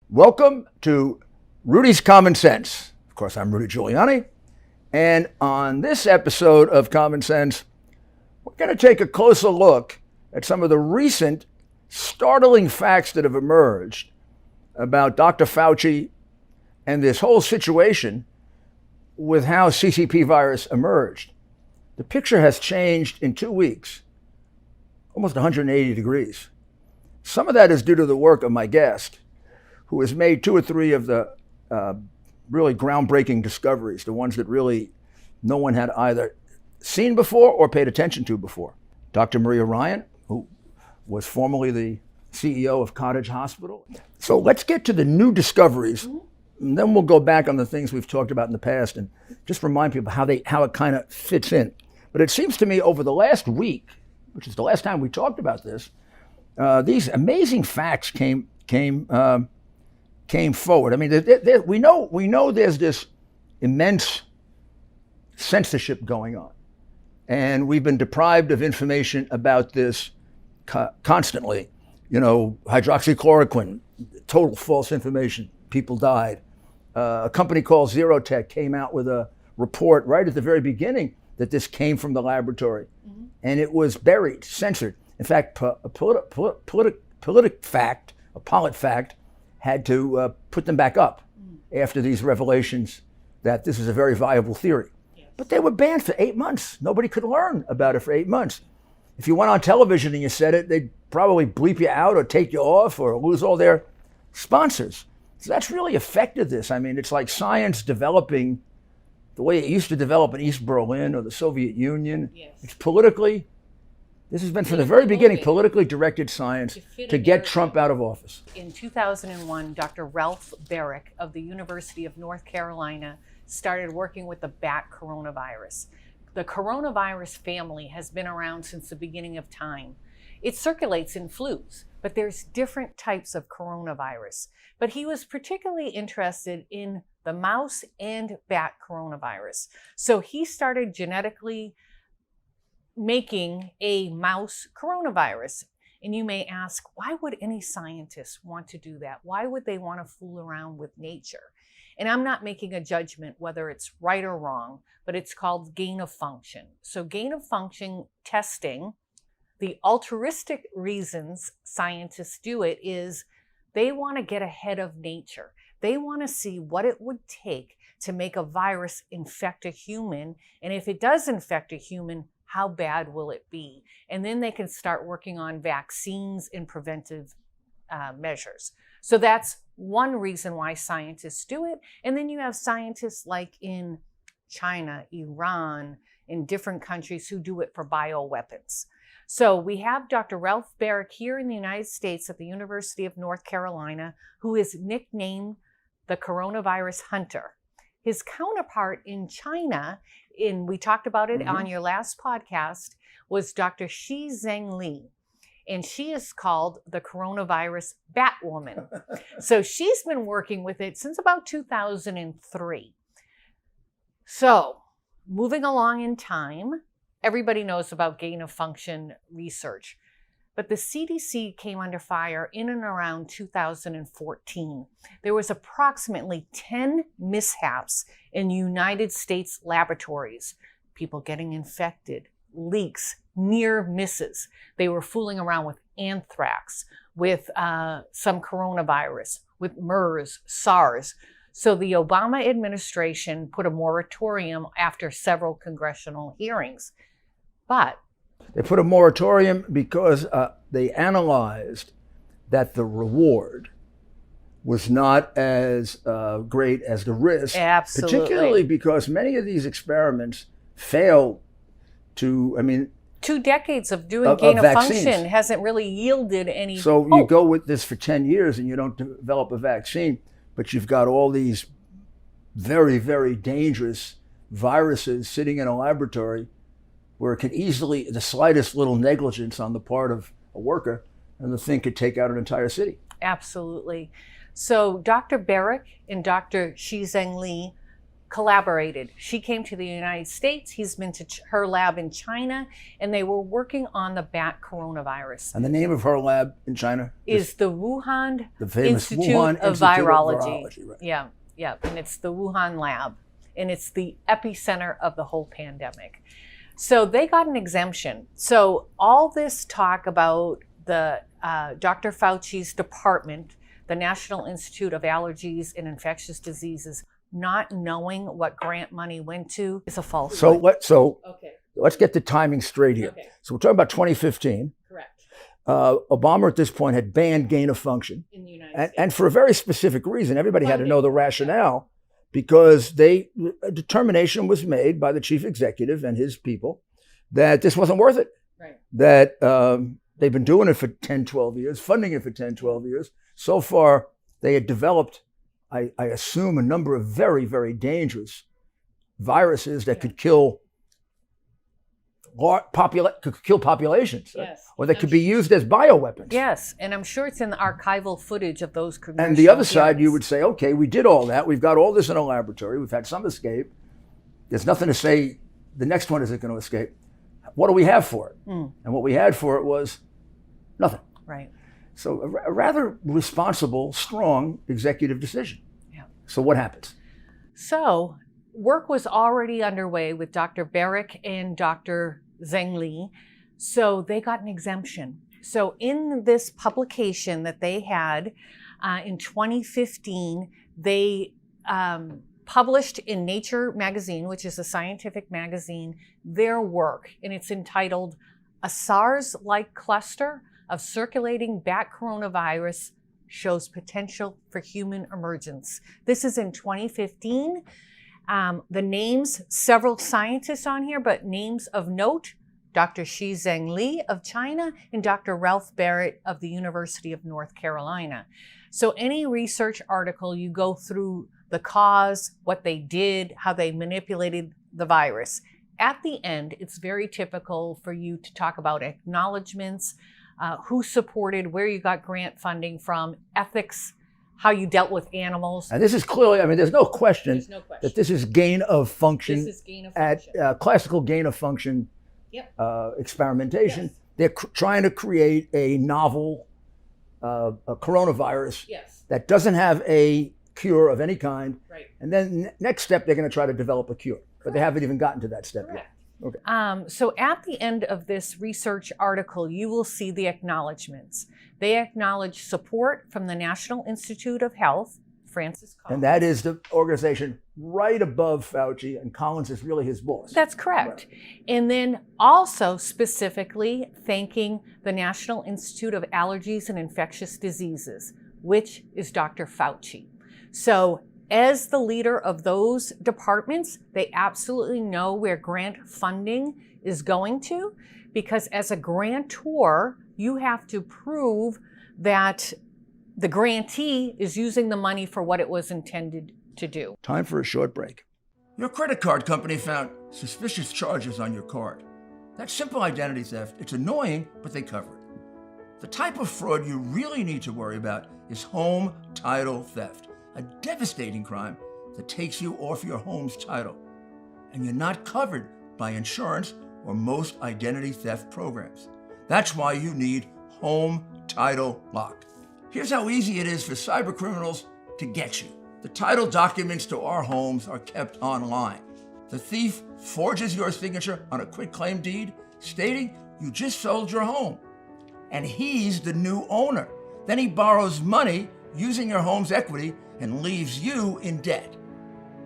Welcome to Rudy's Common Sense. Of course, I'm Rudy Giuliani. And on this episode of Common Sense, we're going to take a closer look at some of the recent startling facts that have emerged about Dr. Fauci and this whole situation with how CCP virus emerged. The picture has changed in 2 weeks, almost 180 degrees. Some of that is due to the work of my guest, who has made 2 or 3 of the really groundbreaking discoveries, the ones that really no one had either seen before or paid attention to before. Dr. Maria Ryan, who was formerly the CEO of Cottage Hospital. So let's get to the new discoveries, and then we'll go back on the things we've talked about in the past and just remind people how it kind of fits in. But it seems to me over the last week, which is the last time we talked about this, these amazing facts came forward. I mean, we know there's this immense censorship going on, and we've been deprived of information about this constantly. You know, hydroxychloroquine, total false information. People died. A company called Zerotech came out with a report right at the very beginning that this came from the laboratory, and it was buried, censored. In fact, PolitiFact had to put them back up after these revelations that this is a very viable theory. Yes. But they were banned for 8 months. Nobody could learn about it for 8 months. If you went on television and you said it, they'd probably bleep you out or take you off or lose all their sponsors. So that's really affected this. I mean, it's like science developing the way it used to develop in East Berlin or the Soviet Union. Yes. It's politically, this has been from the very beginning, politically directed science to get Trump out of office. In 2001, Dr. Ralph Baric of the University of North Carolina started working with the bat coronavirus. The coronavirus family has been around since the beginning of time. It circulates in flus, but there's different types of coronavirus. But he was particularly interested in the mouse and bat coronavirus. So he started genetically making a mouse coronavirus. And you may ask, why would any scientist want to do that? Why would they want to fool around with nature? And I'm not making a judgment whether it's right or wrong, but it's called gain of function. So gain of function testing, the altruistic reasons scientists do it is they want to get ahead of nature. They want to see what it would take to make a virus infect a human. And if it does infect a human, how bad will it be? And then they can start working on vaccines and preventive measures. So that's one reason why scientists do it. And then you have scientists like in China, Iran, in different countries who do it for bioweapons. So we have Dr. Ralph Baric here in the United States at the University of North Carolina, who is nicknamed the coronavirus hunter. His counterpart in China, we talked about it on your last podcast, was Dr. Shi Zhengli. And she is called the coronavirus Batwoman. So she's been working with it since about 2003. So moving along in time, everybody knows about gain of function research. But the CDC came under fire in and around 2014. There was approximately 10 mishaps in United States laboratories. People getting infected, leaks, near misses. They were fooling around with anthrax, with some coronavirus, with MERS, SARS. So the Obama administration put a moratorium after several congressional hearings. But they put a moratorium because they analyzed that the reward was not as great as the risk. Absolutely. Particularly because many of these experiments fail to, 2 decades of doing gain of function hasn't really yielded any So you go with this for 10 years and you don't develop a vaccine, but you've got all these very, very dangerous viruses sitting in a laboratory where it could easily, the slightest little negligence on the part of a worker, and the thing could take out an entire city. Absolutely. So Dr. Baric and Dr. Shi Zhengli collaborated. She came to the United States. He's been to her lab in China, and they were working on the bat coronavirus. And the name of her lab in China is the Wuhan the famous Institute Wuhan of Institute Virology. Of Virology, right. Yeah, and it's the Wuhan lab, and it's the epicenter of the whole pandemic. So they got an exemption. So all this talk about the Dr. Fauci's department, the National Institute of Allergies and Infectious Diseases, not knowing what grant money went to is a false one. Let's get the timing straight here. Okay. So we're talking about 2015. Correct. Obama at this point had banned gain of function. In the United States. And for a very specific reason. Everybody had to know the rationale because a determination was made by the chief executive and his people that this wasn't worth it. Right. That they've been doing it for 10, 12 years, funding it for 10, 12 years. So far, they had developed, I assume, a number of very, very dangerous viruses that could kill populations, yes. or that could be used as bioweapons. Yes, and I'm sure it's in the archival footage of those congressional And the other side, hearings. you would say, okay, we did all that. We've got all this in a laboratory. We've had some escape. There's nothing to say the next one isn't going to escape. What do we have for it? And what we had for it was nothing. Right. So a rather responsible, strong executive decision. Yeah. So what happens? So work was already underway with Dr. Barrick and Dr. Zheng Li. So they got an exemption. So in this publication that they had in 2015, they published in Nature magazine, which is a scientific magazine, their work. And it's entitled "A SARS-like cluster of circulating bat coronavirus shows potential for human emergence." This is in 2015. The names, several scientists on here, but names of note: Dr. Zheng Li of China and Dr. Ralph Barrett of the University of North Carolina. So any research article, you go through the cause, what they did, how they manipulated the virus. At the end, it's very typical for you to talk about acknowledgments, who supported, where you got grant funding from, ethics, how you dealt with animals. And this is clearly, there's no question, that this is gain of function. This is gain of function. At classical gain of function experimentation. Yes. They're trying to create a novel a coronavirus that doesn't have a cure of any kind. Right. And then next step, they're going to try to develop a cure. But they haven't even gotten to that step yet. Okay. So at the end of this research article, you will see the acknowledgments. They acknowledge support from the National Institute of Health, Francis Collins. And that is the organization right above Fauci, and Collins is really his boss. That's correct. Right. And then also specifically thanking the National Institute of Allergies and Infectious Diseases, which is Dr. Fauci. So as the leader of those departments, they absolutely know where grant funding is going to, because as a grantor, you have to prove that the grantee is using the money for what it was intended to do. Time for a short break. Your credit card company found suspicious charges on your card. That's simple identity theft. It's annoying, but they cover it. The type of fraud you really need to worry about is home title theft, a devastating crime that takes you off your home's title. And you're not covered by insurance or most identity theft programs. That's why you need Home Title Lock. Here's how easy it is for cybercriminals to get you. The title documents to our homes are kept online. The thief forges your signature on a quitclaim deed stating you just sold your home, and he's the new owner. Then he borrows money using your home's equity and leaves you in debt.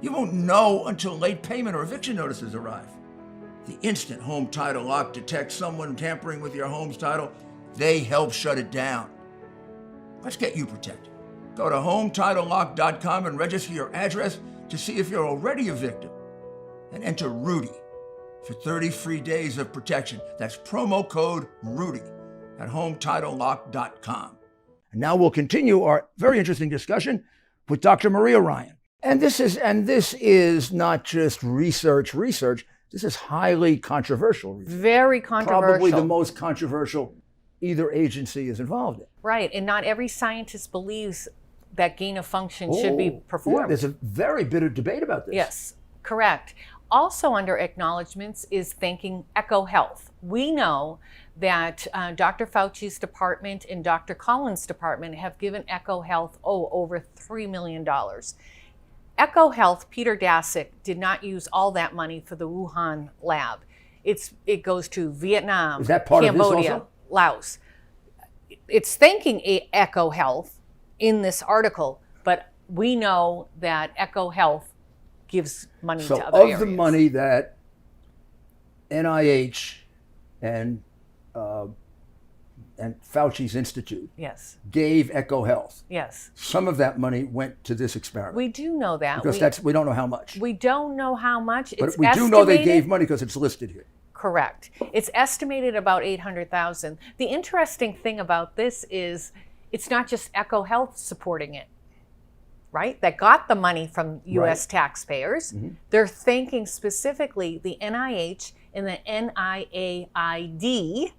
You won't know until late payment or eviction notices arrive. The instant Home Title Lock detects someone tampering with your home's title, they help shut it down. Let's get you protected. Go to HometitleLock.com and register your address to see if you're already a victim. And enter Rudy for 30 free days of protection. That's promo code Rudy at HometitleLock.com. And now we'll continue our very interesting discussion with Dr. Maria Ryan. And this is not just research. This is highly controversial research. Very controversial. Probably the most controversial either agency is involved in. Right, and not every scientist believes that gain of function should be performed. Yeah, there's a very bitter debate about this. Yes, Correct. Also under acknowledgments is thanking EcoHealth. We know that Dr. Fauci's department and Dr. Collins' department have given EcoHealth, over $3 million. EcoHealth, Peter Daszak, did not use all that money for the Wuhan lab. It goes to Vietnam, Is that part Cambodia, of this also? Laos. It's thanking EcoHealth in this article, but we know that EcoHealth gives money to other areas. So of the money that NIH and Fauci's Institute Yes. gave EcoHealth, Yes. some of that money went to this experiment. We do know that. Because we don't know how much. We don't know how much. But It's we do know they gave money because it's listed here. Correct. It's estimated about 800,000. The interesting thing about this is it's not just EcoHealth supporting it, right? That got the money from U.S. taxpayers. Mm-hmm. They're thanking specifically the NIH and the NIAID.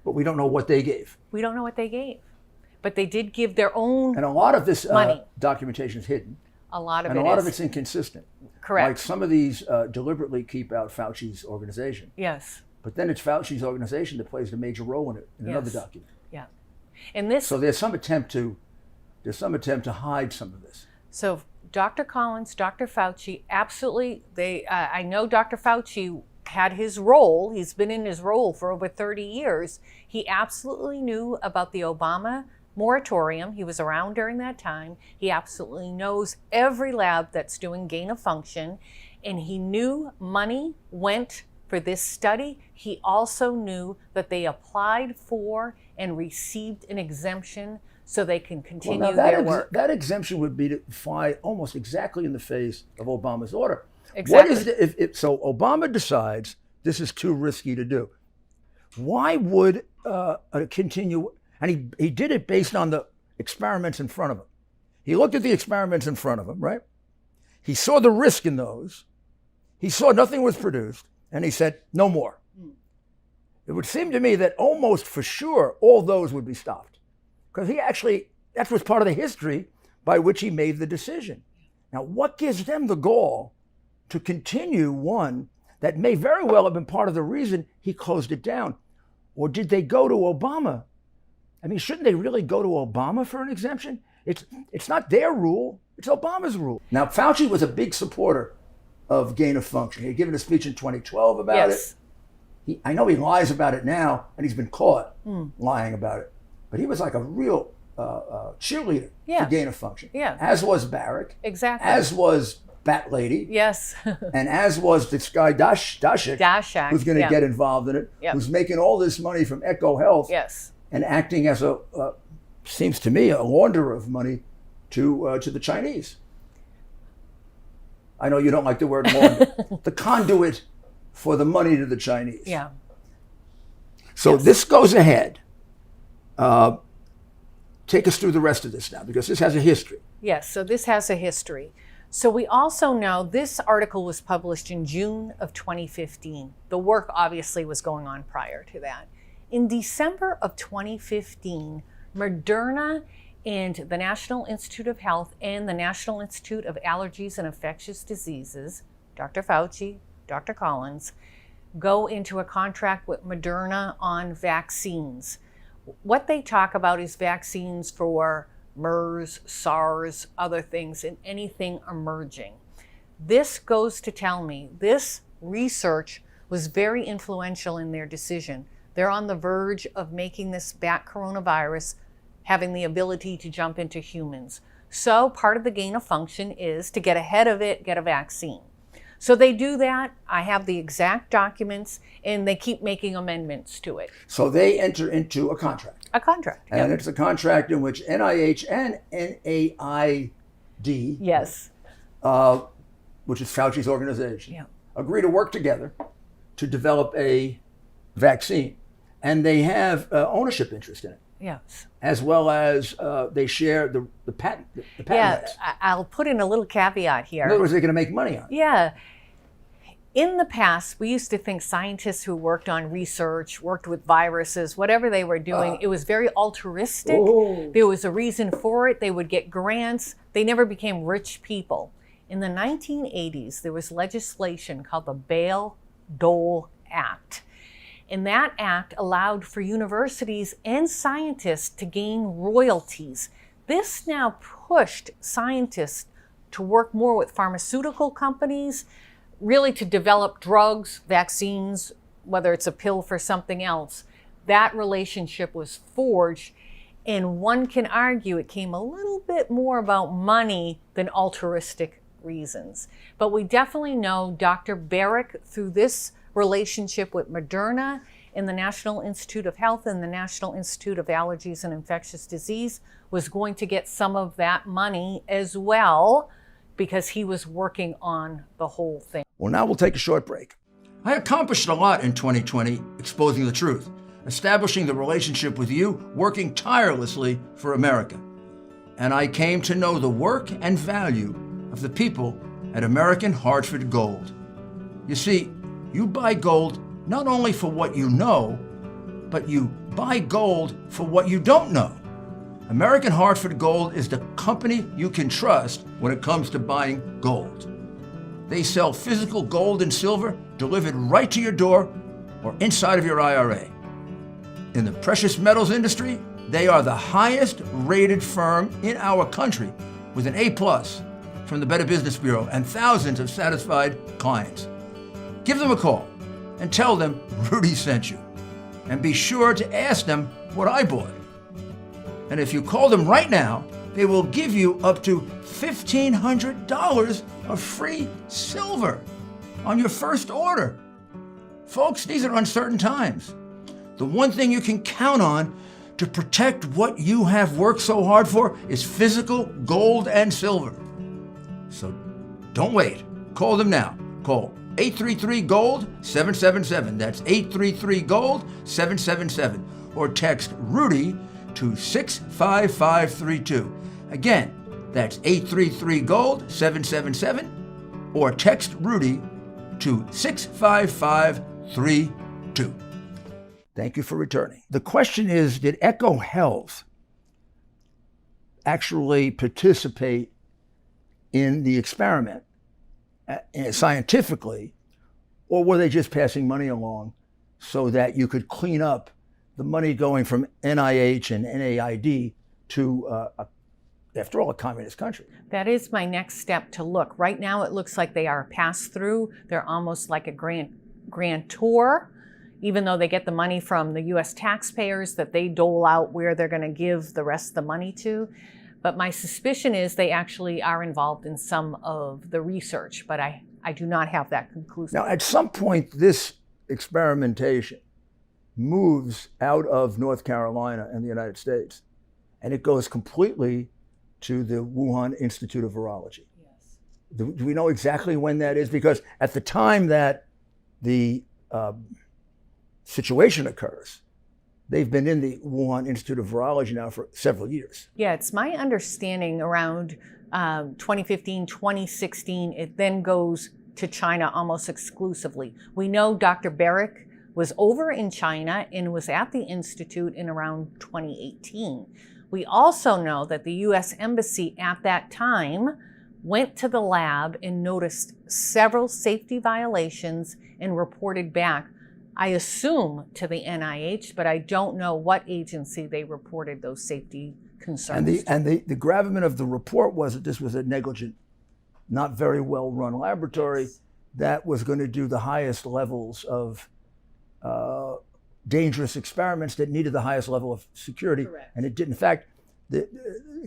But we don't know what they gave. We don't know what they gave. But they did give their own And a lot of this money. documentation is hidden. A lot of And it a lot is. of it's inconsistent. Correct. Like some of these deliberately keep out Fauci's organization. Yes. But then it's Fauci's organization that plays a major role in it in another document. Yeah. And this. So there's some attempt to hide some of this. So Dr. Collins, Dr. Fauci, absolutely. I know Dr. Fauci had his role. He's been in his role for over 30 years. He absolutely knew about the Obama moratorium. He was around during that time. He absolutely knows every lab that's doing gain of function. And he knew money went for this study. He also knew that they applied for and received an exemption so they can continue their work. That exemption would be to fly almost exactly in the face of Obama's order. Exactly. What is so Obama decides this is too risky to do. Why would continue? And he did it based on the experiments in front of him. He looked at the experiments in front of him, right? He saw the risk in those. He saw nothing was produced, and he said, no more. It would seem to me that almost for sure all those would be stopped. Because that was part of the history by which he made the decision. Now, what gives them the gall to continue one that may very well have been part of the reason he closed it down? Or did they go to Obama? I mean, shouldn't they really go to Obama for an exemption? It's not their rule, it's Obama's rule. Now, Fauci was a big supporter of gain of function. He had given a speech in 2012 about it. I know he lies about it now, and he's been caught lying about it. But he was like a real cheerleader for gain of function. Yeah. As was Barrick. Exactly. As was Bat Lady. Yes. And as was this guy Daszak, who's going to get involved in it, who's making all this money from EcoHealth. Yes. And acting as seems to me, a launderer of money to the Chinese. I know you don't like the word launder. The conduit for the money to the Chinese. Yeah. So this goes ahead. Take us through the rest of this now, because this has a history. Yes, so this has a history. So we also know this article was published in June of 2015. The work obviously was going on prior to that. In December of 2015, Moderna and the National Institute of Health and the National Institute of Allergies and Infectious Diseases, Dr. Fauci, Dr. Collins, go into a contract with Moderna on vaccines. What they talk about is vaccines for MERS, SARS, other things, and anything emerging. This goes to tell me this research was very influential in their decision. They're on the verge of making this bat coronavirus having the ability to jump into humans. So part of the gain of function is to get ahead of it, get a vaccine. So they do that. I have the exact documents, and they keep making amendments to it. So they enter into a contract. A contract. And it's a contract in which NIH and NAID, yes, which is Fauci's organization, yeah, agree to work together to develop a vaccine. And they have ownership interest in it. Yes. As well as they share the patent. The patent rights. I'll put in a little caveat here. In other words, they're going to make money on it. Yeah. In the past, we used to think scientists who worked on research, worked with viruses, whatever they were doing, it was very altruistic. Oh. There was a reason for it. They would get grants. They never became rich people. In the 1980s, there was legislation called the Bayh-Dole Act. And that act allowed for universities and scientists to gain royalties. This now pushed scientists to work more with pharmaceutical companies, really to develop drugs, vaccines, whether it's a pill for something else. That relationship was forged, and one can argue it came a little bit more about money than altruistic reasons. But we definitely know Dr. Barrick, through this relationship with Moderna and the National Institute of Health and the National Institute of Allergies and Infectious Disease, was going to get some of that money as well, because he was working on the whole thing. Well, now we'll take a short break. I accomplished a lot in 2020 exposing the truth, establishing the relationship with you, working tirelessly for America. And I came to know the work and value of the people at American Hartford Gold. You see, you buy gold not only for what you know, but you buy gold for what you don't know. American Hartford Gold is the company you can trust when it comes to buying gold. They sell physical gold and silver delivered right to your door or inside of your IRA. In the precious metals industry, they are the highest rated firm in our country with an A+ from the Better Business Bureau and thousands of satisfied clients. Give them a call and tell them Rudy sent you. And be sure to ask them what I bought. And if you call them right now, they will give you up to $1,500 of free silver on your first order. Folks, these are uncertain times. The one thing you can count on to protect what you have worked so hard for is physical gold and silver. So don't wait. Call them now. Call 833-GOLD-777. That's 833-GOLD-777. Or text Rudy to 65532. Again, that's 833-GOLD-777. Or text Rudy to 65532. Thank you for returning. The question is, did Echo Health actually participate in the experiment scientifically, or were they just passing money along so that you could clean up the money going from NIH and NAID to, after all, a communist country? That is my next step to look. Right now, it looks like they are a pass-through. They're almost like a grantor, even though they get the money from the U.S. taxpayers that they dole out where they're going to give the rest of the money to. But my suspicion is they actually are involved in some of the research, but I do not have that conclusive. Now, at some point, this experimentation moves out of North Carolina and the United States, and it goes completely to the Wuhan Institute of Virology. Yes. Do we know exactly when that is? Because at the time that the situation occurs, they've been in the Wuhan Institute of Virology now for several years. Yeah, it's my understanding around 2015, 2016, it then goes to China almost exclusively. We know Dr. Barrick was over in China and was at the Institute in around 2018. We also know that the U.S. Embassy at that time went to the lab and noticed several safety violations and reported back, I assume, to the NIH, but I don't know what agency they reported those safety concerns. And the gravamen of the report was that this was a negligent, not very well-run laboratory that was going to do the highest levels of dangerous experiments that needed the highest level of security. Correct. And it did. In fact,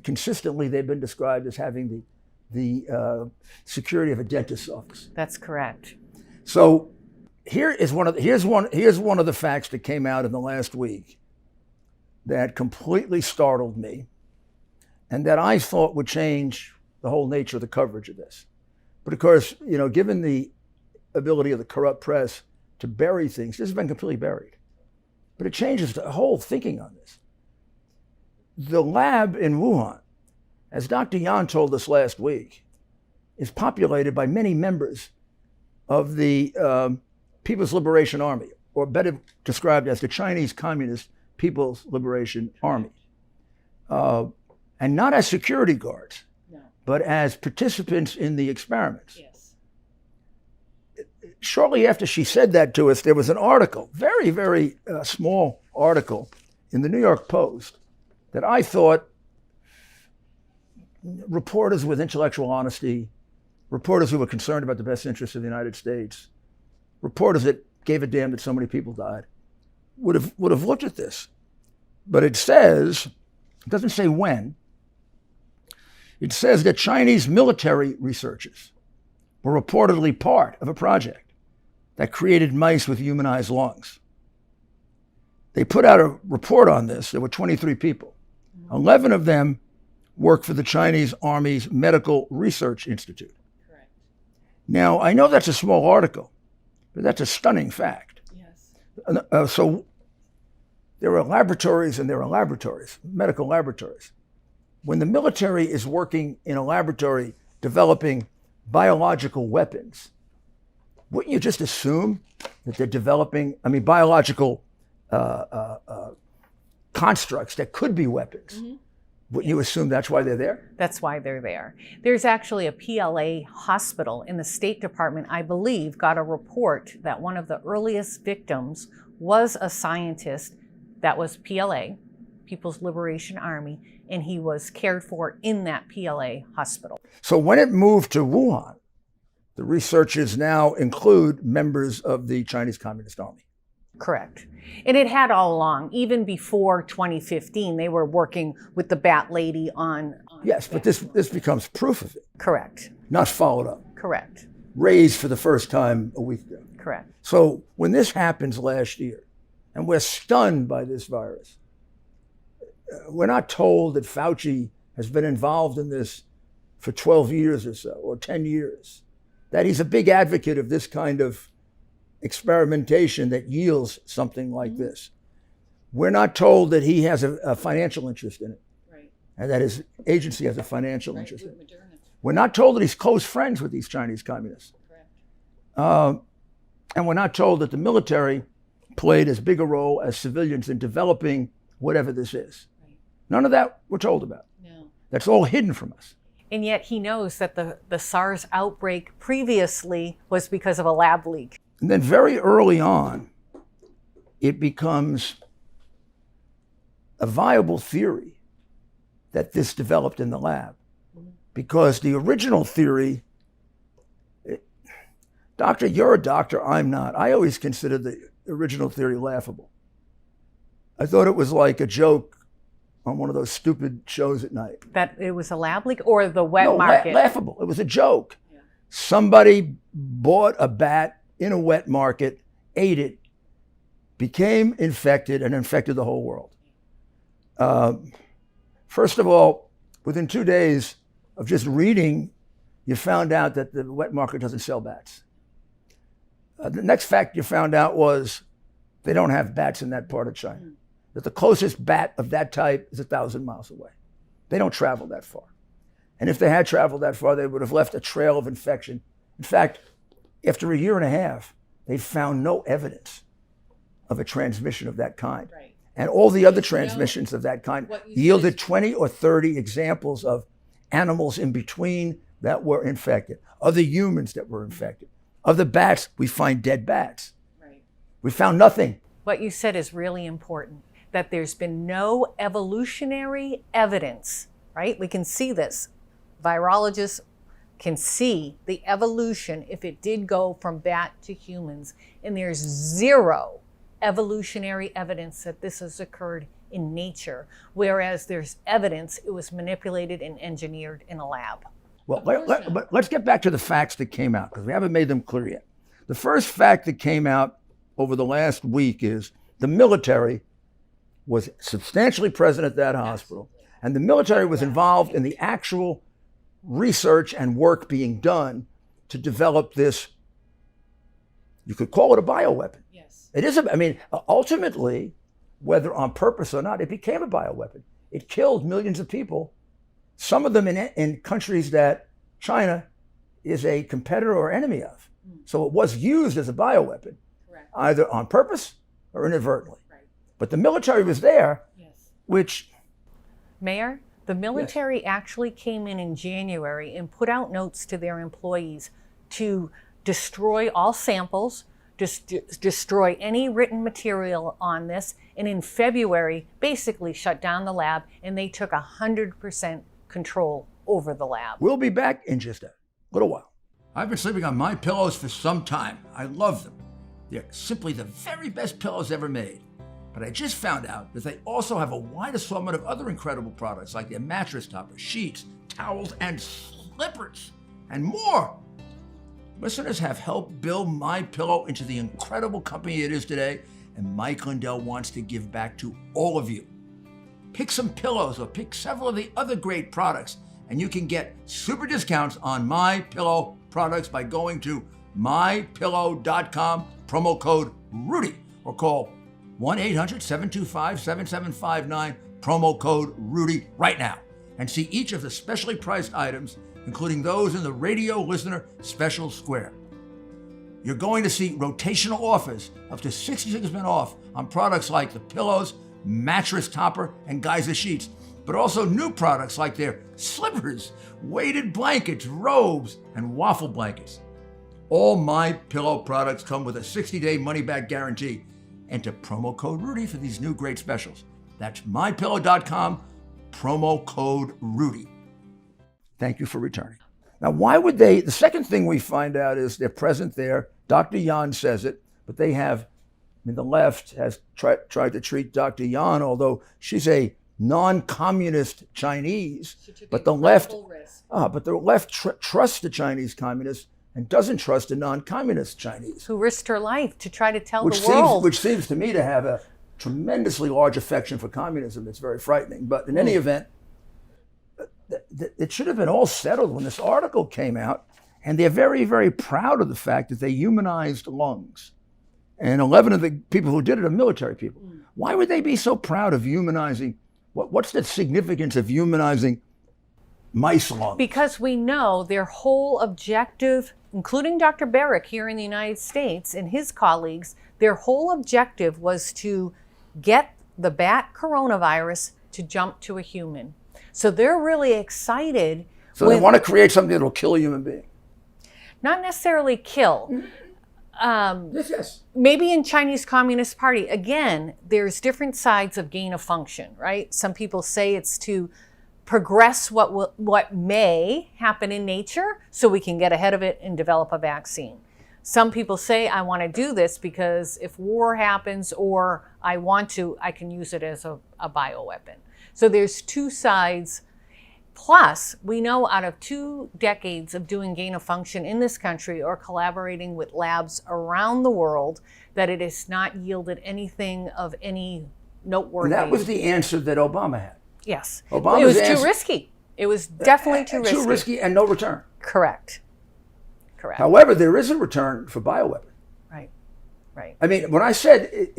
consistently they've been described as having the security of a dentist's office. That's correct. So here's one of the facts that came out in the last week that completely startled me, and that I thought would change the whole nature of the coverage of this. But of course, given the ability of the corrupt press to bury things, this has been completely buried. But it changes the whole thinking on this. The lab in Wuhan, as Dr. Yan told us last week, is populated by many members of the People's Liberation Army, or better described as the Chinese Communist People's Liberation Army. And not as security guards, No. but as participants in the experiments. Yes. Shortly after she said that to us, there was an article, very, very small article in the New York Post that I thought reporters with intellectual honesty, reporters who were concerned about the best interests of the United States, reporters that gave a damn that so many people died, would have looked at this. But it doesn't say when. It says that Chinese military researchers were reportedly part of a project that created mice with humanized lungs. They put out a report on this. There were 23 people. 11 of them worked for the Chinese Army's Medical Research Institute. Correct. Now, I know that's a small article, but that's a stunning fact. Yes. So there are laboratories and there are laboratories, medical laboratories. When the military is working in a laboratory developing biological weapons, wouldn't you just assume that they're developing, biological constructs that could be weapons? Mm-hmm. Wouldn't you assume that's why they're there? That's why they're there. There's actually a PLA hospital in the State Department, I believe, got a report that one of the earliest victims was a scientist that was PLA, People's Liberation Army, and he was cared for in that PLA hospital. So when it moved to Wuhan, the researchers now include members of the Chinese Communist Army. Correct. And it had all along, even before 2015, they were working with the Bat Lady on yes, but this becomes proof of it. Correct. Not followed up. Correct. Raised for the first time a week ago. Correct. So when this happens last year, and we're stunned by this virus, we're not told that Fauci has been involved in this for 12 years or so, or 10 years, that he's a big advocate of this kind of experimentation that yields something like this. We're not told that he has a financial interest in it, Right. and that his agency has a financial interest in it. Moderna. We're not told that he's close friends with these Chinese communists. Correct. And we're not told that the military played as big a role as civilians in developing whatever this is. Right. None of that we're told about. No. That's all hidden from us. And yet he knows that the SARS outbreak previously was because of a lab leak. And then very early on, it becomes a viable theory that this developed in the lab. Because the original theory, doctor, you're a doctor, I'm not. I always considered the original theory laughable. I thought it was like a joke on one of those stupid shows at night. That it was a lab leak or the wet No, market? laughable. It was a joke. Yeah. Somebody bought a bat in a wet market, ate it, became infected, and infected the whole world. First of all, within 2 days of just reading, you found out that the wet market doesn't sell bats. The next fact you found out was they don't have bats in that part of China. That the closest bat of that type is 1,000 miles away. They don't travel that far. And if they had traveled that far, they would have left a trail of infection. In fact, after a year and a half, they found no evidence of a transmission of that kind. Right. And all the other transmissions of that kind What you yielded said- 20 or 30 examples of animals in between that were infected, other humans that were infected. Of the bats, we find dead bats. Right. We found nothing. What you said is really important, that there's been no evolutionary evidence, right? We can see this. Virologists can see the evolution if it did go from bat to humans, and there's zero evolutionary evidence that this has occurred in nature, whereas there's evidence it was manipulated and engineered in a lab. Well, but let's get back to the facts that came out, because we haven't made them clear yet. The first fact that came out over the last week is the military was substantially present at that hospital, and the military was involved in the actual research and work being done to develop this, you could call it a bioweapon. Yes. It is, ultimately, whether on purpose or not, it became a bioweapon. It killed millions of people, some of them in countries that China is a competitor or enemy of. So it was used as a bioweapon, Correct. either on purpose or inadvertently. Right. But the military was there, Yes. which, Mayor, The military actually came in January and put out notes to their employees to destroy all samples, destroy any written material on this, and in February basically shut down the lab, and they took 100% control over the lab. We'll be back in just a little while. I've been sleeping on my pillows for some time. I love them. They're simply the very best pillows ever made. But I just found out that they also have a wide assortment of other incredible products like their mattress toppers, sheets, towels, and slippers, and more. Listeners have helped build My Pillow into the incredible company it is today, and Mike Lindell wants to give back to all of you. Pick some pillows or pick several of the other great products, and you can get super discounts on My Pillow products by going to mypillow.com, promo code Rudy, or call 1-800-725-7759, promo code Rudy right now, and see each of the specially priced items, including those in the radio listener special square. You're going to see rotational offers up to 66% off on products like the pillows, mattress topper, and geyser sheets, but also new products like their slippers, weighted blankets, robes, and waffle blankets. All My Pillow products come with a 60-day money-back guarantee. Enter promo code Rudy for these new great specials. That's mypillow.com, promo code Rudy. Thank you for returning. Now, why would they? The second thing we find out is they're present there. Dr. Yan says it, but they have, the left has tried to treat Dr. Yan, although she's a non-communist Chinese, but the left, trusts the Chinese communists and doesn't trust a non-communist Chinese. Who risked her life to try to tell the world. Which seems to me to have a tremendously large affection for communism. It's very frightening. But in any event, it should have been all settled when this article came out. And they're very, very proud of the fact that they humanized lungs. And 11 of the people who did it are military people. Why would they be so proud of humanizing? What's the significance of humanizing mice lungs? Because we know their whole objective, including Dr. Barrick here in the United States and his colleagues, their whole objective was to get the bat coronavirus to jump to a human. So they're really excited. So they want to create something that will kill a human being. Not necessarily kill. Yes. Maybe in Chinese Communist Party, again, there's different sides of gain of function, right? Some people say it's to progress what may happen in nature so we can get ahead of it and develop a vaccine. Some people say, I want to do this because if war happens or I want to, I can use it as a bioweapon. So there's two sides. Plus, we know out of 2 decades of doing gain of function in this country or collaborating with labs around the world that it has not yielded anything of any noteworthy. And that was the answer that Obama had. Yes. Obama's it was too risky. It was definitely too risky. Too risky and no return. Correct. However, there is a return for bioweapon. Right. I mean, when I said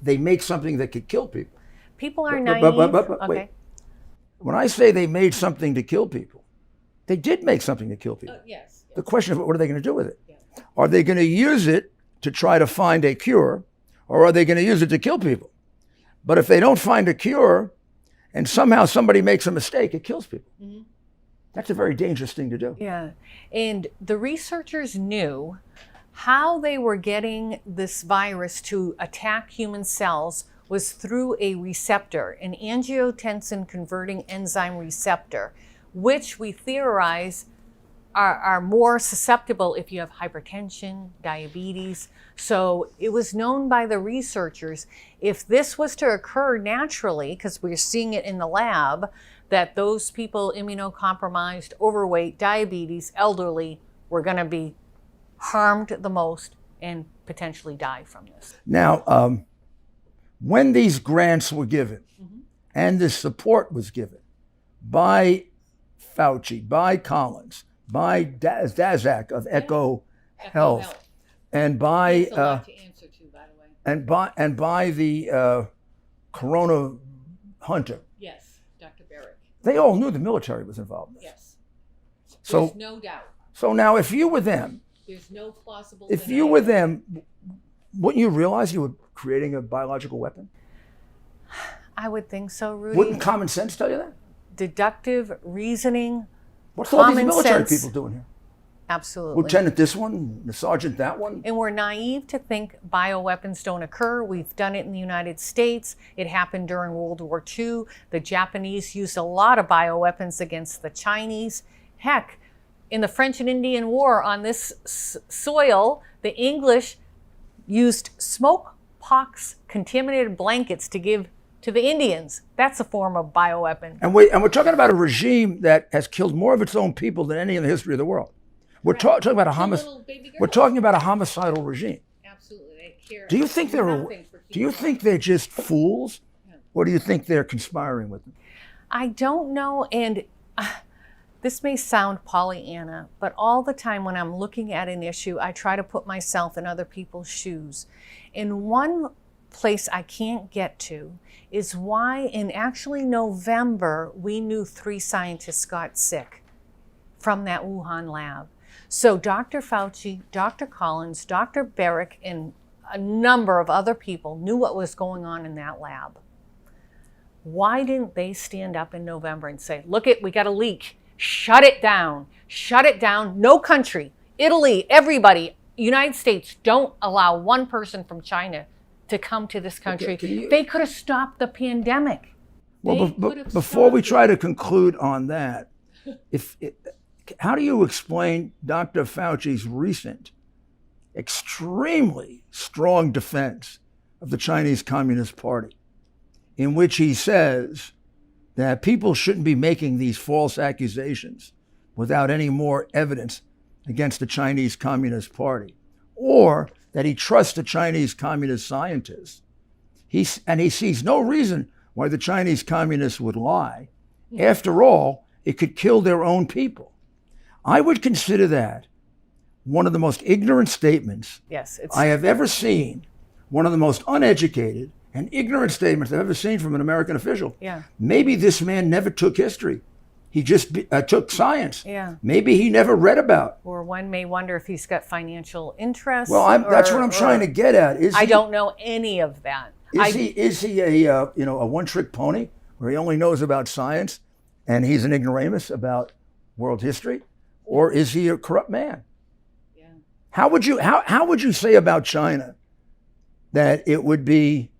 they made something that could kill people. People are naive. But wait. When I say they made something to kill people, they did make something to kill people. Yes. The question is, what are they going to do with it? Yeah. Are they going to use it to try to find a cure, or are they going to use it to kill people? But if they don't find a cure, and somehow somebody makes a mistake, it kills people. Mm-hmm. That's a very dangerous thing to do. Yeah. And the researchers knew how they were getting this virus to attack human cells was through a receptor, an angiotensin converting enzyme receptor, which we theorize are more susceptible if you have hypertension, diabetes. So it was known by the researchers, if this was to occur naturally, because we're seeing it in the lab, that those people immunocompromised, overweight, diabetes, elderly, were going to be harmed the most and potentially die from this. Now, when these grants were given and this support was given by Fauci, by Collins, by Daszak of Echo Health, and by That's a lot to answer to, by the way. and by the Corona Hunter. Yes, Dr. Barrick. They all knew the military was involved in this. Yes. So there's no doubt. So now, if you were them, there's no plausible. If you were them, wouldn't you realize you were creating a biological weapon? I would think so, Rudy. Wouldn't common sense tell you that? deductive reasoning. What's all these common military sense. people doing here? Absolutely. Lieutenant this one, the sergeant that one. And we're naive to think bioweapons don't occur. We've done it in the United States. It happened during World War II. The Japanese used a lot of bioweapons against the Chinese. Heck, in the French and Indian War on this soil, the English used smokebox contaminated blankets to give to the Indians. That's a form of bioweapon. And we're talking about a regime that has killed more of its own people than any in the history of the world. We're talking about we're talking about a homicidal regime. Absolutely, they care. Do you think they're just fools, or do you think they're conspiring with them? I don't know, and this may sound Pollyanna, but all the time when I'm looking at an issue, I try to put myself in other people's shoes. And one place I can't get to is why in actually November, we knew 3 scientists got sick from that Wuhan lab. So Dr. Fauci, Dr. Collins, Dr. Baric, and a number of other people knew what was going on in that lab. Why didn't they stand up in November and say, look, we got a leak, shut it down, no country, Italy, everybody, United States, don't allow one person from China to come to this country. They could have stopped the pandemic. Well, before we try to conclude on that, how do you explain Dr. Fauci's recent, extremely strong defense of the Chinese Communist Party, in which he says that people shouldn't be making these false accusations without any more evidence against the Chinese Communist Party, or that he trusts the Chinese Communist scientists? He sees no reason why the Chinese communists would lie. After all, it could kill their own people. I would consider that one of the most ignorant statements I have ever seen, one of the most uneducated and ignorant statements I've ever seen from an American official. Yeah. Maybe this man never took history. He just took science. Yeah. Maybe he never read about. Or one may wonder if he's got financial interests. Well, that's what I'm trying to get at. I don't know any of that. Is he a one-trick pony where he only knows about science and he's an ignoramus about world history? Or is he a corrupt man? Yeah. How would you say about China that it would be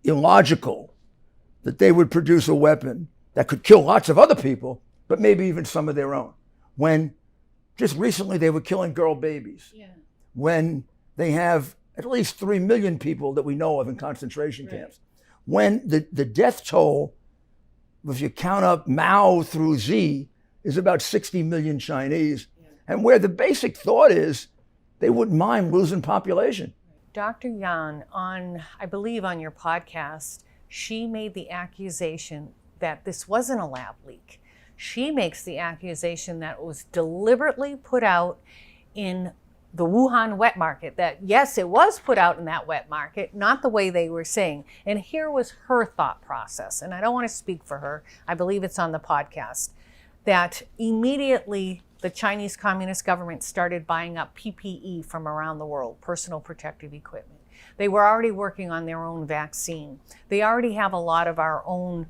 illogical that they would produce a weapon that could kill lots of other people, but maybe even some of their own, when just recently they were killing girl babies, when they have at least 3 million people that we know of in concentration camps, when the death toll, if you count up Mao through Xi, is about 60 million Chinese, and where the basic thought is they wouldn't mind losing population. Dr. Yan, I believe on your podcast, she made the accusation that this wasn't a lab leak. She makes the accusation that it was deliberately put out in the Wuhan wet market, that yes, it was put out in that wet market, not the way they were saying. And here was her thought process, and I don't want to speak for her, I believe it's on the podcast, that immediately the Chinese Communist government started buying up PPE from around the world, personal protective equipment. They were already working on their own vaccine. They already have a lot of our own,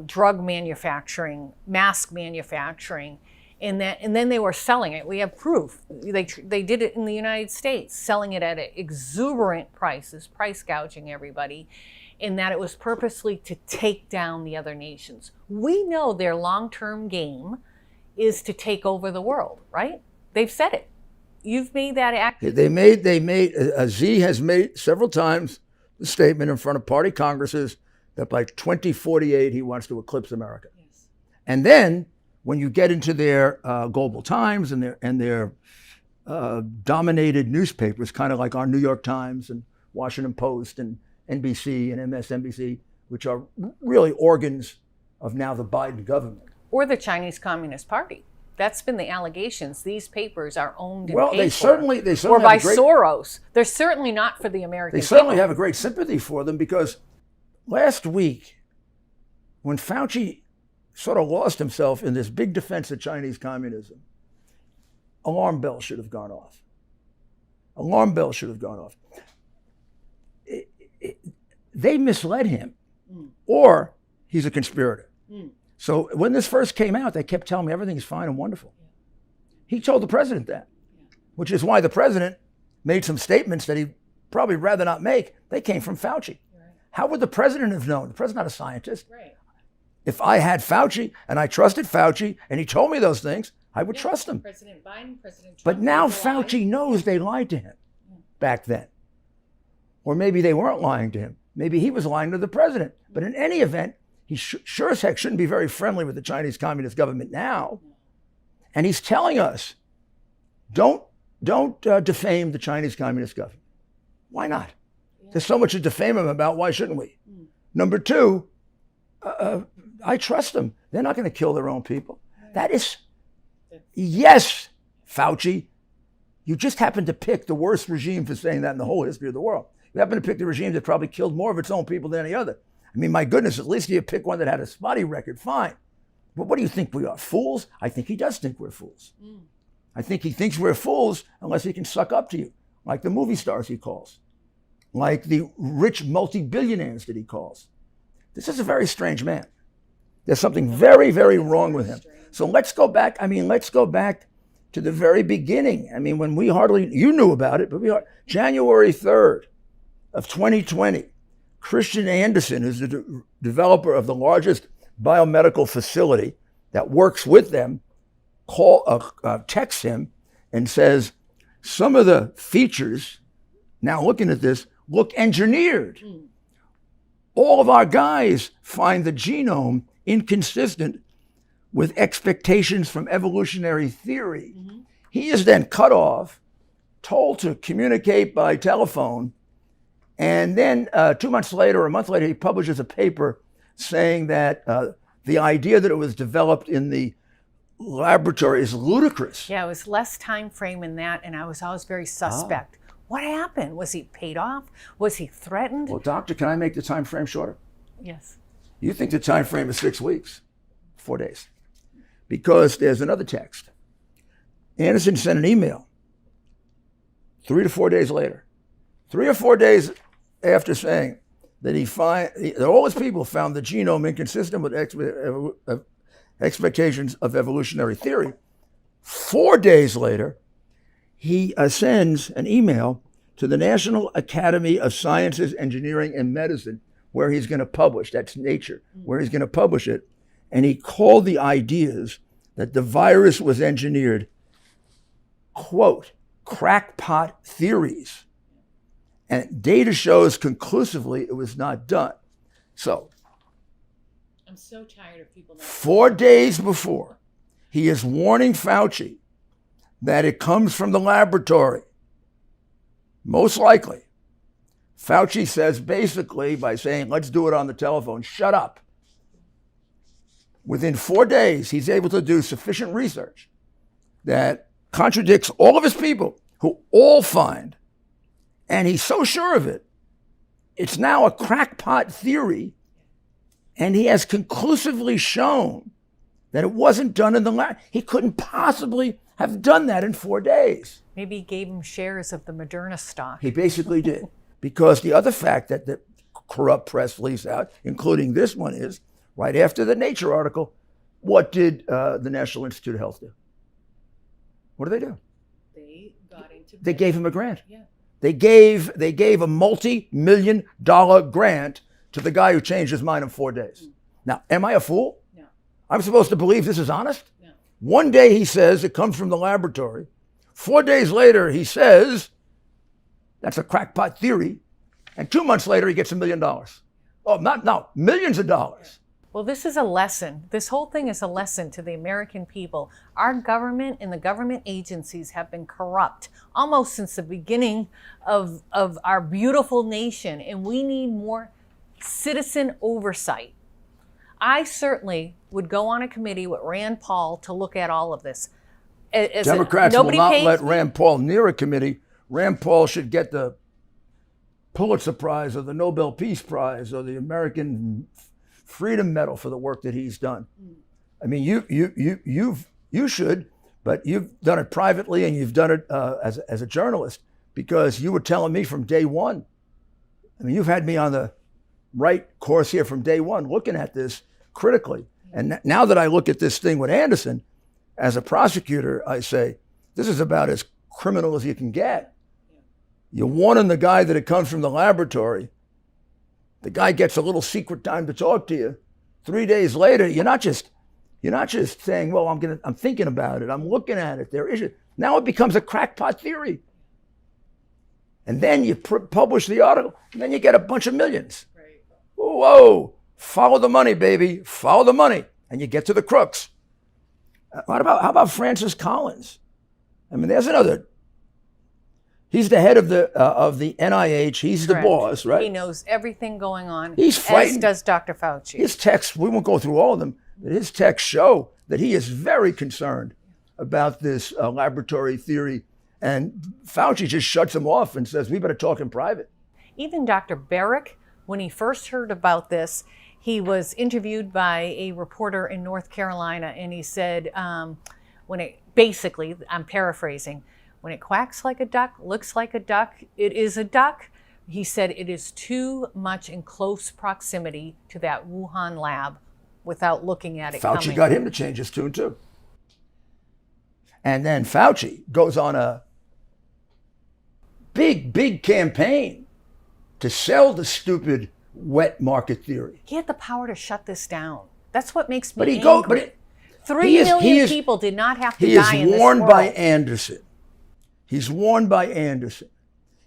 drug manufacturing, mask manufacturing, and then they were selling it. We have proof. They did it in the United States, selling it at exuberant prices, price gouging everybody, in that it was purposely to take down the other nations. We know their long-term game is to take over the world, right? They've said it. You've made that Xi has made several times the statement in front of party congresses that by 2048 he wants to eclipse America. Yes. And then when you get into their Global Times and their dominated newspapers, kind of like our New York Times and Washington Post and NBC and MSNBC, which are really organs of now the Biden government. Or the Chinese Communist Party. That's been the allegations. These papers are owned and paid for. They certainly or by Soros. They're certainly not for the American people. They certainly have a great sympathy for them, because last week, when Fauci sort of lost himself in this big defense of Chinese communism, alarm bells should have gone off. Alarm bells should have gone off. They misled him, or he's a conspirator. So when this first came out, they kept telling me everything's fine and wonderful. He told the president that, which is why the president made some statements that he'd probably rather not make. They came from Fauci. How would the president have known? The president's not a scientist. Right. If I had Fauci and I trusted Fauci and he told me those things, I would trust him. President Biden, President Trump. But now Fauci knows they lied to him back then. Or maybe they weren't lying to him. Maybe he was lying to the president. But in any event, he sure as heck shouldn't be very friendly with the Chinese Communist government now. And he's telling us, don't defame the Chinese Communist government. Why not? There's so much to defame them about. Why shouldn't we? Number two, I trust them. They're not going to kill their own people. That is, yes, Fauci, you just happen to pick the worst regime for saying that in the whole history of the world. You happen to pick the regime that probably killed more of its own people than any other. I mean, my goodness, at least you pick one that had a spotty record, fine. But what do you think we are, fools? I think he does think we're fools. I think he thinks we're fools unless he can suck up to you, like the movie stars he calls, like the rich multi-billionaires that he calls. This is a very strange man. There's something very, very wrong with him. So let's go back. Let's go back to the very beginning. When you knew about it, but January 3rd of 2020, Christian Anderson, who's the developer of the largest biomedical facility that works with them, texts him and says, some of the features, now looking at this, look engineered. All of our guys find the genome inconsistent with expectations from evolutionary theory. He is then cut off, told to communicate by telephone, and then 2 months later, or a month later, he publishes a paper saying that the idea that it was developed in the laboratory is ludicrous. Yeah, it was less time frame in that, and I was always very suspect. What happened? Was he paid off? Was he threatened? Well, doctor, can I make the time frame shorter? Yes. You think the time frame is 6 weeks, 4 days. Because there's another text. Anderson sent an email 3 to 4 days later. 3 or 4 days after saying that that all his people found the genome inconsistent with expectations of evolutionary theory. 4 days later, he sends an email to the National Academy of Sciences, Engineering, and Medicine, where he's going to publish, that's Nature, where he's going to publish it. And he called the ideas that the virus was engineered, quote, crackpot theories. And data shows conclusively it was not done. So, I'm so tired of people. 4 days before, he is warning Fauci that it comes from the laboratory. Most likely. Fauci says basically by saying, let's do it on the telephone, shut up. Within 4 days, he's able to do sufficient research that contradicts all of his people who all find, and he's so sure of it, it's now a crackpot theory, and he has conclusively shown that it wasn't done in the lab. He couldn't possibly have done that in 4 days. Maybe he gave him shares of the Moderna stock. He basically did. Because the other fact that the corrupt press leaves out, including this one, is right after the Nature article, what did the National Institute of Health do? What did they do? They gave him a grant. Yeah. They gave a multi-million-dollar grant to the guy who changed his mind in 4 days. Now, am I a fool? No. I'm supposed to believe this is honest? No. One day he says it comes from the laboratory. 4 days later he says that's a crackpot theory. And 2 months later he gets $1 million. Oh, no, millions of dollars. Well, this is a lesson. This whole thing is a lesson to the American people. Our government and the government agencies have been corrupt almost since the beginning of our beautiful nation, and we need more citizen oversight. I certainly would go on a committee with Rand Paul to look at all of this. Democrats will not let Rand Paul near a committee. Rand Paul should get the Pulitzer Prize or the Nobel Peace Prize or the American Freedom Medal for the work that he's done. I mean, you should, but you've done it privately and you've done it as a journalist because you were telling me from day one. I mean, you've had me on the right course here from day one, looking at this critically. And now that I look at this thing with Anderson, as a prosecutor, I say, this is about as criminal as you can get. You're warning the guy that it comes from the laboratory. The guy gets a little secret time to talk to you. 3 days later, you're not just saying, well, I'm thinking about it. I'm looking at it. There is it. Now it becomes a crackpot theory. And then you publish the article, and then you get a bunch of millions. Right. Whoa, follow the money, baby. Follow the money. And you get to the crooks. How about Francis Collins? I mean, there's another. He's the head of the NIH. He's Correct. The boss, right? He knows everything going on. He's frightened. As does Dr. Fauci. His texts, we won't go through all of them, but his texts show that he is very concerned about this laboratory theory. And Fauci just shuts him off and says, we better talk in private. Even Dr. Barrick, when he first heard about this, he was interviewed by a reporter in North Carolina, and he said, I'm paraphrasing, when it quacks like a duck, looks like a duck, it is a duck. He said it is too much in close proximity to that Wuhan lab without looking at it Fauci got him to change his tune too. And then Fauci goes on a big campaign to sell the stupid wet market theory. He had the power to shut this down. That's what makes me angry. But 3 million people did not have to die in this world. He is warned by Anderson. He's warned by Anderson.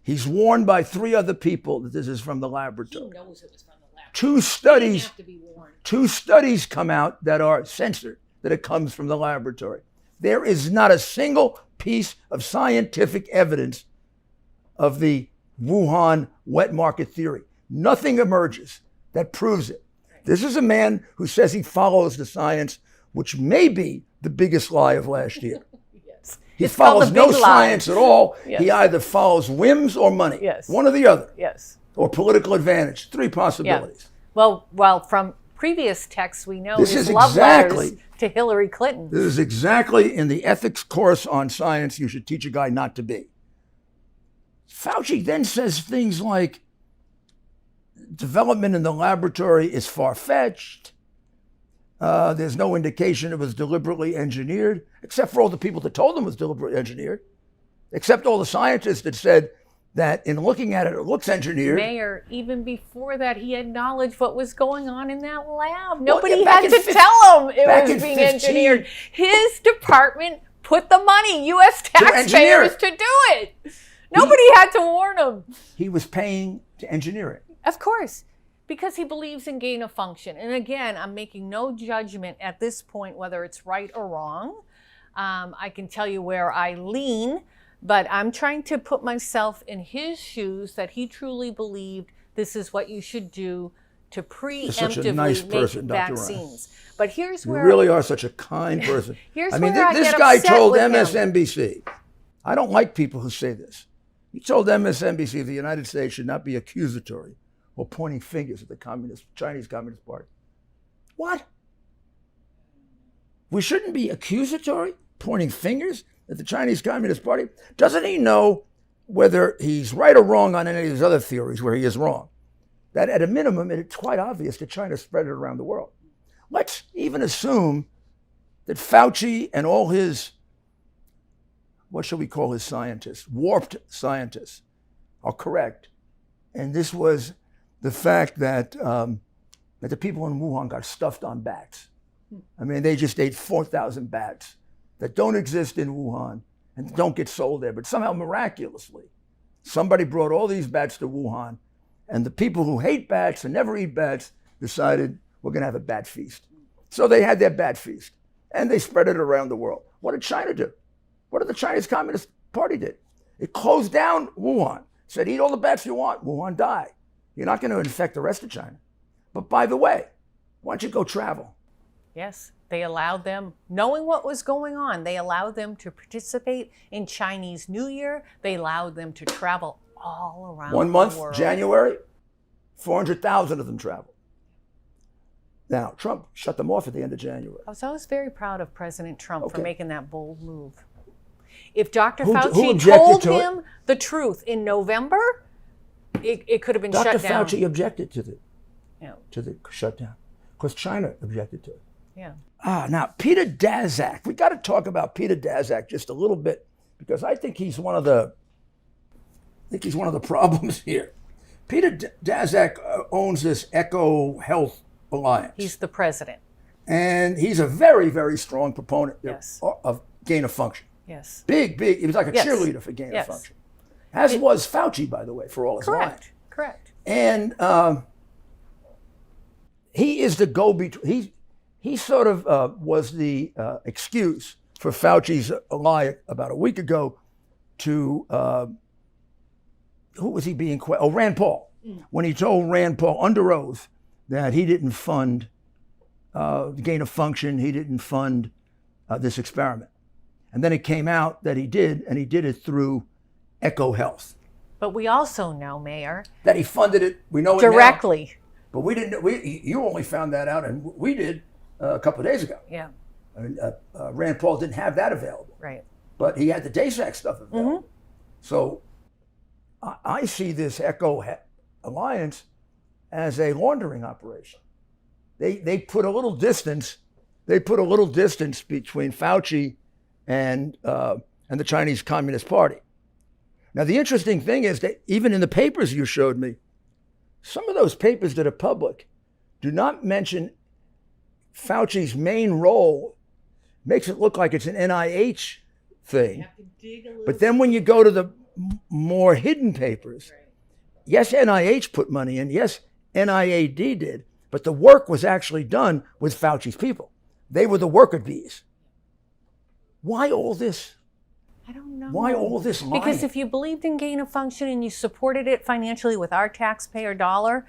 He's warned by 3 other people that this is from the laboratory. He knows it was from the laboratory. Two studies come out that are censored, that it comes from the laboratory. There is not a single piece of scientific evidence of the Wuhan wet market theory. Nothing emerges that proves it. This is a man who says he follows the science, which may be the biggest lie of last year. Yes. He follows no science at all. Yes. He either follows whims or money. Yes. One or the other. Yes. Or political advantage. 3 possibilities. Yeah. Well, from previous texts, we know this his is love letters to Hillary Clinton. This is exactly in the ethics course on science you should teach a guy not to be. Fauci then says things like, development in the laboratory is far-fetched. There's no indication it was deliberately engineered, except for all the people that told him it was deliberately engineered, except all the scientists that said that in looking at it, it looks engineered. Mayor, even before that, he acknowledged what was going on in that lab. Nobody had to tell him it was being engineered. His department put the money, U.S. taxpayers, to do it. Nobody had to warn him. He was paying to engineer it. Of course, because he believes in gain of function. And again, I'm making no judgment at this point whether it's right or wrong. I can tell you where I lean, but I'm trying to put myself in his shoes, that he truly believed this is what you should do to preemptively make vaccines. But here's where you really are such a kind person. Here's where this guy told MSNBC. I don't like people who say this. He told MSNBC the United States should not be accusatory or pointing fingers at the Chinese Communist Party. What? We shouldn't be accusatory, pointing fingers at the Chinese Communist Party? Doesn't he know whether he's right or wrong on any of his other theories where he is wrong? That at a minimum, it's quite obvious that China spread it around the world. Let's even assume that Fauci and all his, what shall we call his scientists, warped scientists, are correct. And this was the fact that the people in Wuhan got stuffed on bats. I mean, they just ate 4,000 bats that don't exist in Wuhan and don't get sold there. But somehow, miraculously, somebody brought all these bats to Wuhan, and the people who hate bats and never eat bats decided, we're going to have a bat feast. So they had their bat feast, and they spread it around the world. What did China do? What did the Chinese Communist Party do? It closed down Wuhan, said, eat all the bats you want, Wuhan, die. You're not going to infect the rest of China. But by the way, why don't you go travel? Yes, they allowed them, knowing what was going on, they allowed them to participate in Chinese New Year. They allowed them to travel all around the world. 1 month, January, 400,000 of them traveled. Now, Trump shut them off at the end of January. I was very proud of President Trump for making that bold move. If Dr. Fauci told him the truth in November, it could have been shut down. Dr. Fauci objected to the shutdown because China objected to it. Yeah. Now, Peter Daszak. We got to talk about Peter Daszak just a little bit because I think he's one of the problems here. Peter Daszak owns this Eco Health Alliance. He's the president. And he's a very, very strong proponent Yes. of gain of function. Yes. Big. He was like a Yes. cheerleader for gain Yes. of function. As was Fauci, by the way, for all his lying. Correct. And he is the go-between. He sort of was the excuse for Fauci's lie about a week ago to, who was he being questioned? Oh, Rand Paul. When he told Rand Paul under oath that he didn't fund the gain of function, he didn't fund this experiment. And then it came out that he did, and he did it through Eco Health. But we also know, Mayor, That he funded it, we know it directly. now, but we didn't. You only found that out, and we did a couple of days ago. Yeah. I mean, Rand Paul didn't have that available, Right. but he had the Daszak stuff available. So I see this Eco Alliance as a laundering operation. They put a little distance. They put a little distance between Fauci and the Chinese Communist Party. Now, the interesting thing is that even in the papers you showed me, some of those papers that are public do not mention Fauci's main role. Makes it look like it's an NIH thing. But then when you go to the more hidden papers, yes, NIH put money in, yes, NIAID did, but the work was actually done with Fauci's people. They were the worker bees. Why all this? I don't know. Why all this lying? Because if you believed in gain of function and you supported it financially with our taxpayer dollar,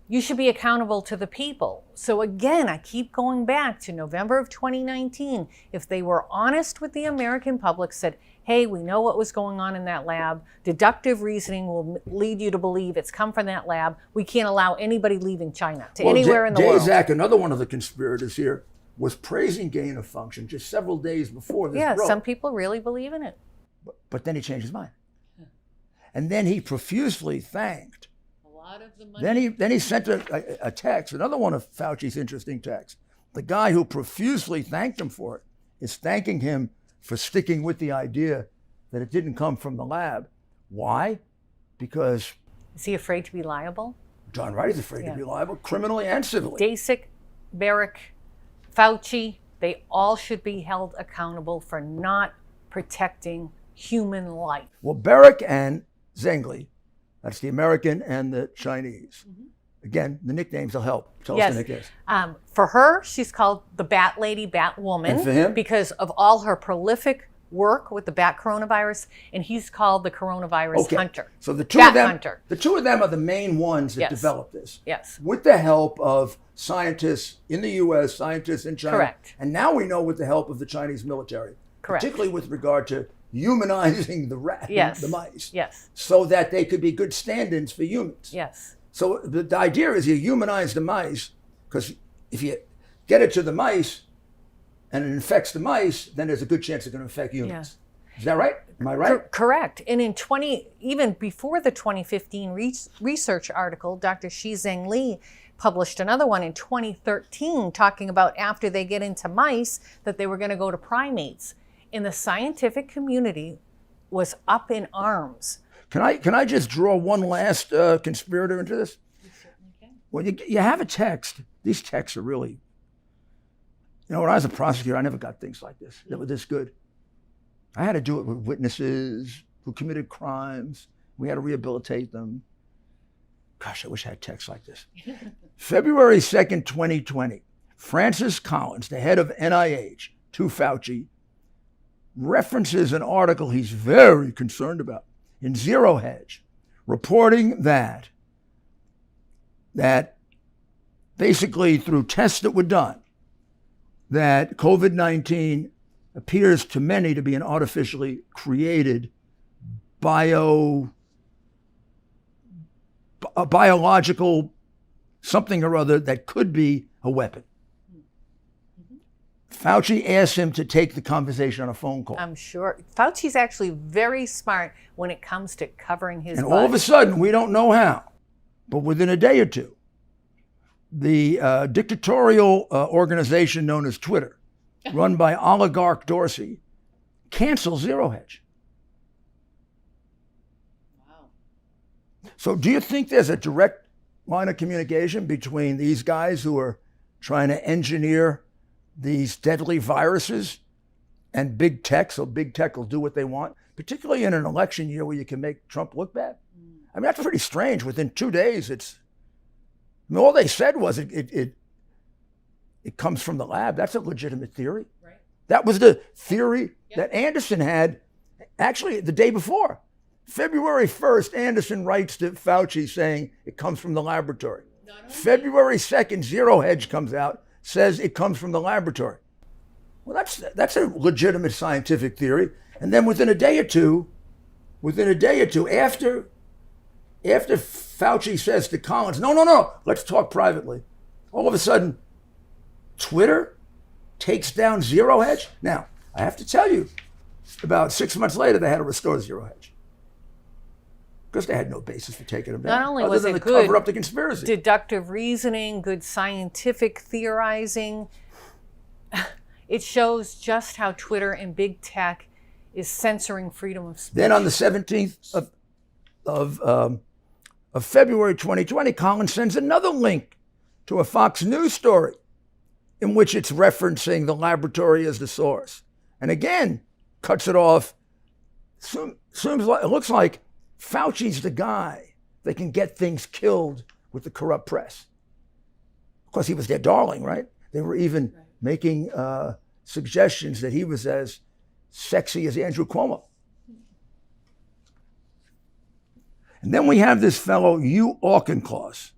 you should be accountable to the people. So again, I keep going back to November of 2019. If they were honest with the American public, said, hey, we know what was going on in that lab. Deductive reasoning will lead you to believe it's come from that lab. We can't allow anybody leaving China to anywhere in the world. Daszak, another one of the conspirators here, was praising gain of function just several days before this broke. Some people really believe in it. But then he changed his mind. And then he profusely thanked. A lot of the money. Then he sent a text, another one of Fauci's interesting texts. The guy who profusely thanked him for it is thanking him for sticking with the idea that it didn't come from the lab. Why? Because... Is he afraid to be liable? John Wright is afraid to be liable, criminally and civilly. Daszak, Barrick, Fauci, they all should be held accountable for not protecting human life. Well, Barrick and Zhengli, that's the American and the Chinese. Again, the nicknames will help. Tell us the nicknames. For her, she's called the Bat Lady, Bat Woman. And for him? Because of all her prolific work with the bat coronavirus, and he's called the coronavirus hunter. So the two of them are the main ones that developed this. Yes. With the help of scientists in the U.S., scientists in China. Correct. And now we know with the help of the Chinese military. Correct. Particularly with regard to humanizing the the mice. Yes. So that they could be good stand-ins for humans. Yes. So the idea is you humanize the mice, because if you get it to the mice and it infects the mice, then there's a good chance it's going to infect humans. Yeah. Is that right? Am I right? Correct. And even before the 2015 research article, Dr. Shizheng Li published another one in 2013 talking about after they get into mice that they were going to go to primates. And the scientific community was up in arms. Can I just draw one last conspirator into this? You certainly can. Well, you have a text. These texts are really, when I was a prosecutor, I never got things like this that were this good. I had to do it with witnesses who committed crimes. We had to rehabilitate them. Gosh, I wish I had texts like this. February 2nd, 2020, Francis Collins, the head of NIH, to Fauci, references an article he's very concerned about in Zero Hedge, reporting that basically through tests that were done, that COVID-19 appears to many to be an artificially created biological something or other that could be a weapon. Fauci asked him to take the conversation on a phone call. I'm sure. Fauci's actually very smart when it comes to covering his butt. And all of a sudden, we don't know how, but within a day or two, the dictatorial organization known as Twitter, run by oligarch Dorsey, cancel Zero Hedge. Wow. So do you think there's a direct line of communication between these guys who are trying to engineer these deadly viruses and big tech, so big tech will do what they want, particularly in an election year where you can make Trump look bad? I mean, that's pretty strange. Within 2 days, all they said was it comes from the lab. That's a legitimate theory. Right. That was the theory that Anderson had actually the day before. February 1st, Anderson writes to Fauci saying it comes from the laboratory. February 2nd, Zero Hedge comes out, says it comes from the laboratory. Well, that's a legitimate scientific theory. And then within a day or two, after Fauci says to Collins, no, let's talk privately, all of a sudden, Twitter takes down Zero Hedge. Now, I have to tell you, about 6 months later, they had to restore Zero Hedge. Because they had no basis for taking them down. Not only other was than it to good cover up the conspiracy. deductive reasoning, good scientific theorizing, it shows just how Twitter and big tech is censoring freedom of speech. Then on the 17th of February 2020, Collins sends another link to a Fox News story in which it's referencing the laboratory as the source. And again, cuts it off. It looks like Fauci's the guy that can get things killed with the corrupt press. Of course, he was their darling, right? They were even making suggestions that he was as sexy as Andrew Cuomo. And then we have this fellow, Hugh Auchincloss.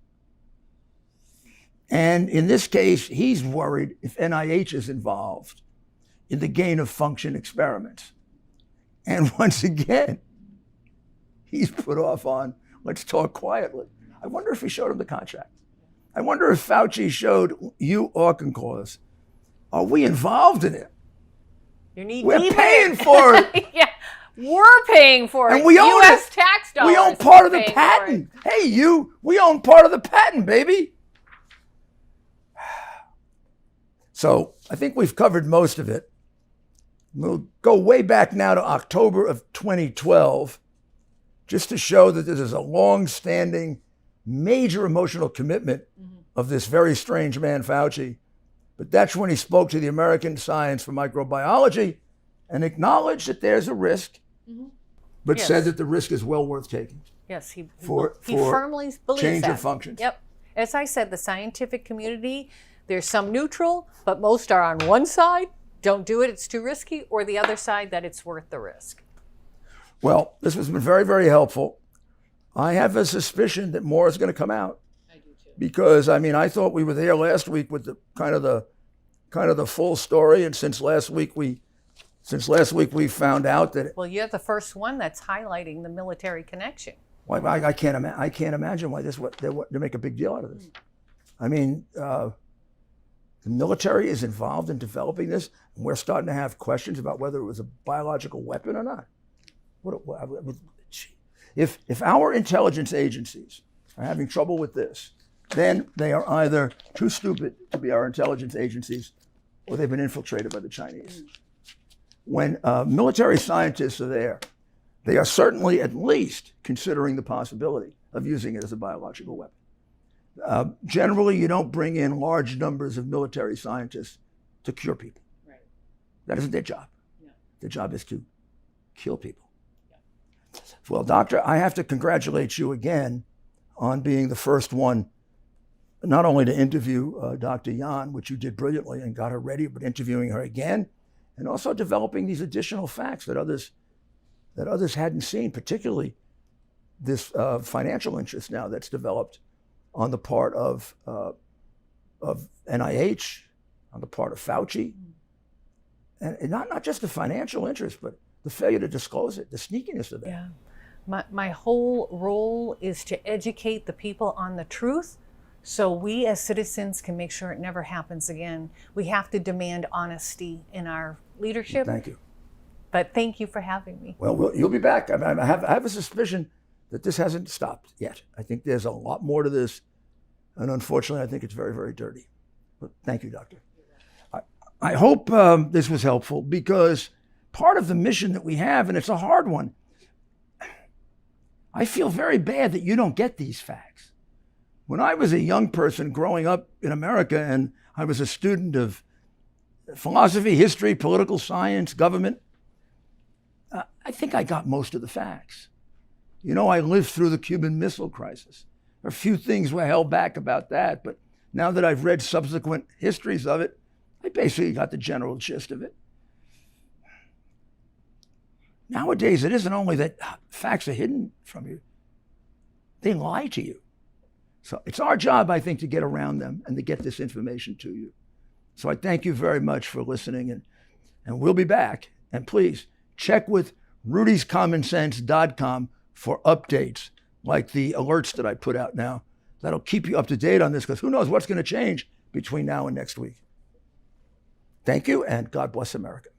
And in this case, he's worried if NIH is involved in the gain of function experiments. And once again, he's put off on, let's talk quietly. I wonder if he showed him the contract. I wonder if Fauci showed Hugh Auchincloss, are we involved in it? We're paying for it. Yeah, we're paying for it. And we own U.S. it. tax dollars. We own part of the patent. Hey, we own part of the patent, baby. So I think we've covered most of it. We'll go way back now to October of 2012, just to show that this is a long-standing, major emotional commitment of this very strange man, Fauci. But that's when he spoke to the American Science for Microbiology and acknowledged that there's a risk, but said that the risk is well worth taking. Yes, he for firmly believes change that. of functions. Yep. As I said, the scientific community, there's some neutral, but most are on one side, don't do it, it's too risky, or the other side, that it's worth the risk. Well, this has been very, very helpful. I have a suspicion that more is going to come out. I do too. Because I thought we were there last week with the kind of the full story, and since last week we found out that. Well, you're the first one that's highlighting the military connection. Well, I can't imagine why they make a big deal out of this. I mean, the military is involved in developing this, and we're starting to have questions about whether it was a biological weapon or not. If our intelligence agencies are having trouble with this, then they are either too stupid to be our intelligence agencies, or they've been infiltrated by the Chinese. When military scientists are there, they are certainly at least considering the possibility of using it as a biological weapon. Generally, you don't bring in large numbers of military scientists to cure people. Right. That isn't their job. Yeah. Their job is to kill people. Yeah. Well, Doctor, I have to congratulate you again on being the first one, not only to interview Dr. Yan, which you did brilliantly and got her ready, but interviewing her again, and also developing these additional facts that others hadn't seen, particularly this financial interest now that's developed on the part of NIH, on the part of Fauci, and not just the financial interest, but the failure to disclose it, the sneakiness of that. Yeah, my whole role is to educate the people on the truth, so we as citizens can make sure it never happens again. We have to demand honesty in our leadership. Thank you. But thank you for having me. Well, you'll be back. I have a suspicion that this hasn't stopped yet. I think there's a lot more to this. And unfortunately, I think it's very, very dirty. But thank you, Doctor. I hope this was helpful, because part of the mission that we have, and it's a hard one, I feel very bad that you don't get these facts. When I was a young person growing up in America, and I was a student of philosophy, history, political science, government, I think I got most of the facts. You know, I lived through the Cuban Missile Crisis. A few things were held back about that, but now that I've read subsequent histories of it, I basically got the general gist of it. Nowadays, it isn't only that facts are hidden from you, they lie to you. So it's our job, I think, to get around them and to get this information to you. So I thank you very much for listening, and we'll be back. And please check with rudyscommonsense.com for updates like the alerts that I put out now. That'll keep you up to date on this, because who knows what's going to change between now and next week. Thank you, and God bless America.